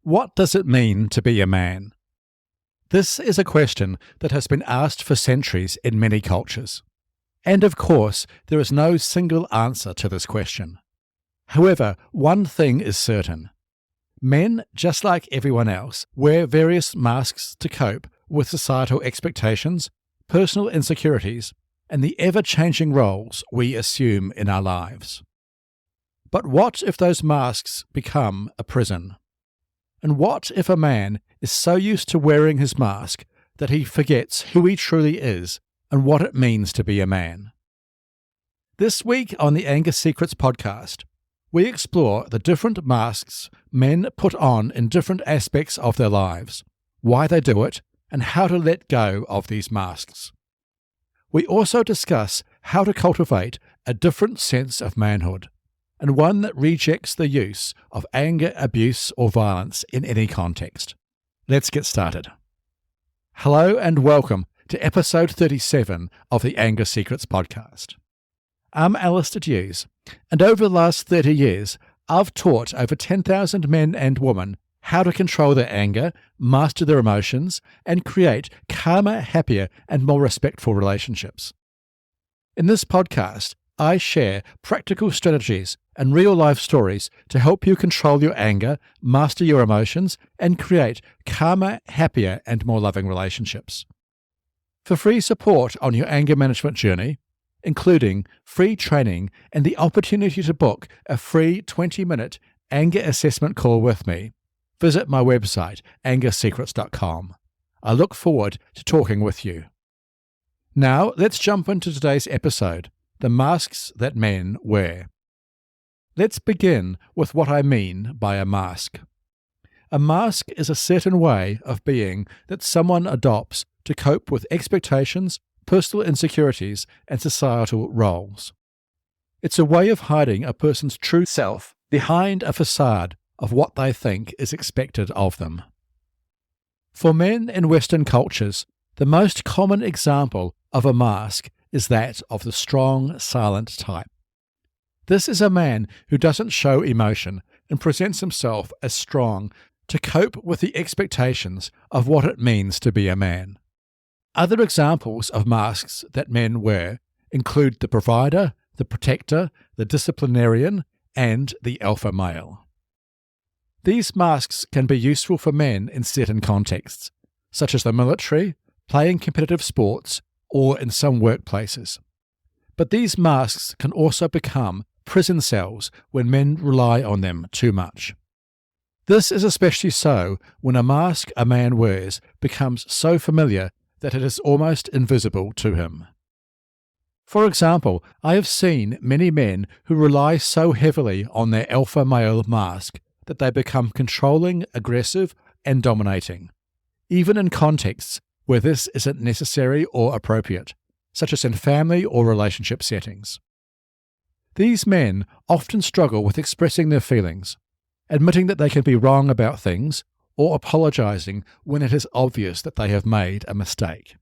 What does it mean to be a man? This is a question that has been asked for centuries in many cultures. And of course, there is no single answer to this question. However, one thing is certain. Men, just like everyone else, wear various masks to cope with societal expectations, personal insecurities, and the ever-changing roles we assume in our lives. But what if those masks become a prison? And what if a man is so used to wearing his mask that he forgets who he truly is and what it means to be a man? This week on the Anger Secrets podcast, we explore the different masks men put on in different aspects of their lives, why they do it, and how to let go of these masks. We also discuss how to cultivate a different sense of manhood, and one that rejects the use of anger, abuse, or violence in any context. Let's get started. Hello and welcome to episode 37 of the Anger Secrets podcast. I'm Alistair Hughes, and over the last 30 years, I've taught over 10,000 men and women how to control their anger, master their emotions, and create calmer, happier, and more respectful relationships. In this podcast, I share practical strategies and real-life stories to help you control your anger, master your emotions, and create calmer, happier, and more loving relationships. For free support on your anger management journey, including free training and the opportunity to book a free 20-minute anger assessment call with me, visit my website, angersecrets.com. I look forward to talking with you. Now, let's jump into today's episode, the masks that men wear. Let's begin with what I mean by a mask. A mask is a certain way of being that someone adopts to cope with expectations, personal insecurities, and societal roles. It's a way of hiding a person's true self behind a facade of what they think is expected of them. For men in Western cultures, the most common example of a mask is that of the strong, silent type. This is a man who doesn't show emotion and presents himself as strong to cope with the expectations of what it means to be a man. Other examples of masks that men wear include the provider, the protector, the disciplinarian, and the alpha male. These masks can be useful for men in certain contexts, such as the military, playing competitive sports, or in some workplaces. But these masks can also become prison cells when men rely on them too much. This is especially so when a mask a man wears becomes so familiar that it is almost invisible to him. For example, I have seen many men who rely so heavily on their alpha male mask that they become controlling, aggressive, and dominating, even in contexts where this isn't necessary or appropriate, such as in family or relationship settings. These men often struggle with expressing their feelings, admitting that they can be wrong about things, or apologizing when it is obvious that they have made a mistake.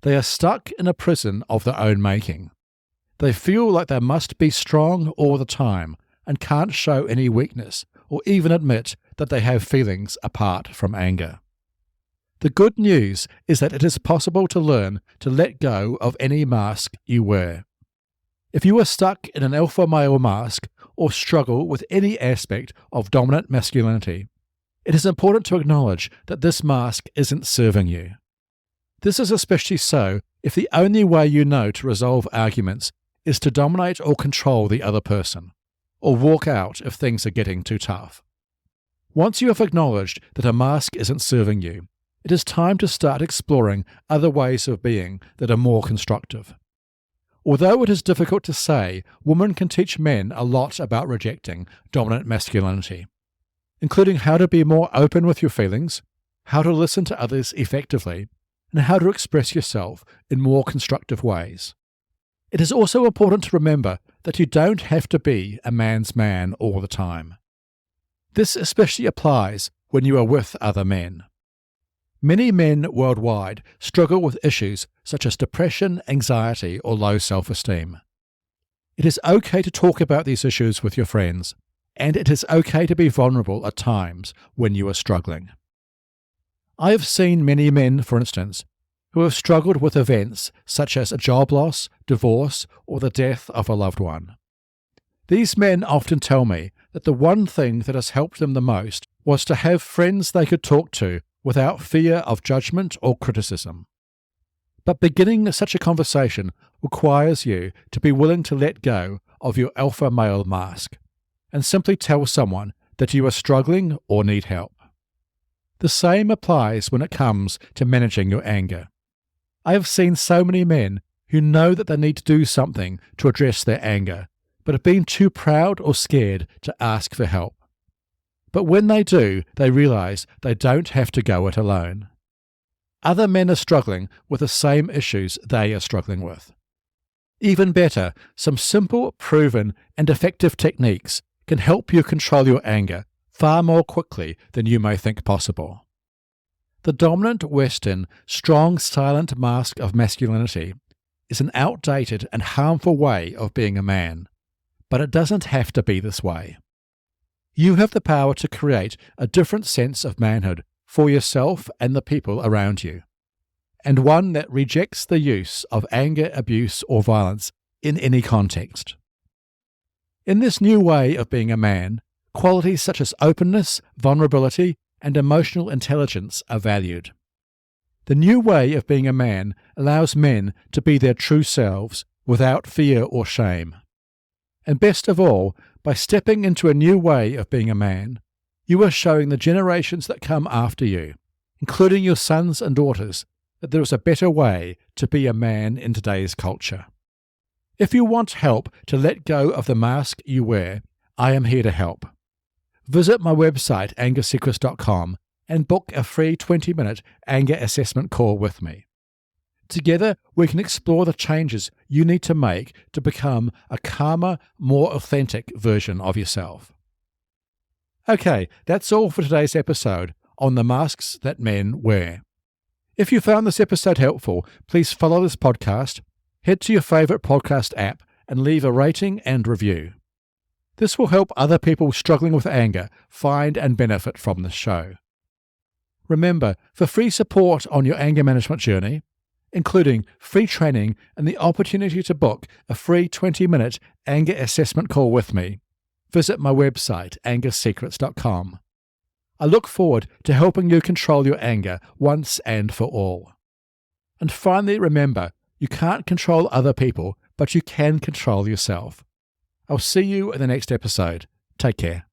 They are stuck in a prison of their own making. They feel like they must be strong all the time and can't show any weakness or even admit that they have feelings apart from anger. The good news is that it is possible to learn to let go of any mask you wear. If you are stuck in an alpha male mask or struggle with any aspect of dominant masculinity, it is important to acknowledge that this mask isn't serving you. This is especially so if the only way you know to resolve arguments is to dominate or control the other person, or walk out if things are getting too tough. Once you have acknowledged that a mask isn't serving you, it is time to start exploring other ways of being that are more constructive. Although it is difficult to say, women can teach men a lot about rejecting dominant masculinity, including how to be more open with your feelings, how to listen to others effectively, and how to express yourself in more constructive ways. It is also important to remember that you don't have to be a man's man all the time. This especially applies when you are with other men. Many men worldwide struggle with issues such as depression, anxiety, or low self-esteem. It is okay to talk about these issues with your friends, and it is okay to be vulnerable at times when you are struggling. I have seen many men, for instance, who have struggled with events such as a job loss, divorce, or the death of a loved one. These men often tell me that the one thing that has helped them the most was to have friends they could talk to without fear of judgment or criticism. But beginning such a conversation requires you to be willing to let go of your alpha male mask and simply tell someone that you are struggling or need help. The same applies when it comes to managing your anger. I have seen so many men who know that they need to do something to address their anger, but have been too proud or scared to ask for help. But when they do, they realize they don't have to go it alone. Other men are struggling with the same issues they are struggling with. Even better, some simple, proven, and effective techniques can help you control your anger far more quickly than you may think possible. The dominant Western, strong, silent mask of masculinity is an outdated and harmful way of being a man, but it doesn't have to be this way. You have the power to create a different sense of manhood for yourself and the people around you, and one that rejects the use of anger, abuse, or violence in any context. In this new way of being a man, qualities such as openness, vulnerability, and emotional intelligence are valued. The new way of being a man allows men to be their true selves without fear or shame. And best of all, by stepping into a new way of being a man, you are showing the generations that come after you, including your sons and daughters, that there is a better way to be a man in today's culture. If you want help to let go of the mask you wear, I am here to help. Visit my website, angersecrets.com, and book a free 20-minute anger assessment call with me. Together, we can explore the changes you need to make to become a calmer, more authentic version of yourself. Okay, that's all for today's episode on the masks that men wear. If you found this episode helpful, please follow this podcast, head to your favorite podcast app, and leave a rating and review. This will help other people struggling with anger find and benefit from this show. Remember, for free support on your anger management journey, including free training and the opportunity to book a free 20-minute anger assessment call with me, visit my website, angersecrets.com. I look forward to helping you control your anger once and for all. And finally, remember, you can't control other people, but you can control yourself. I'll see you in the next episode. Take care.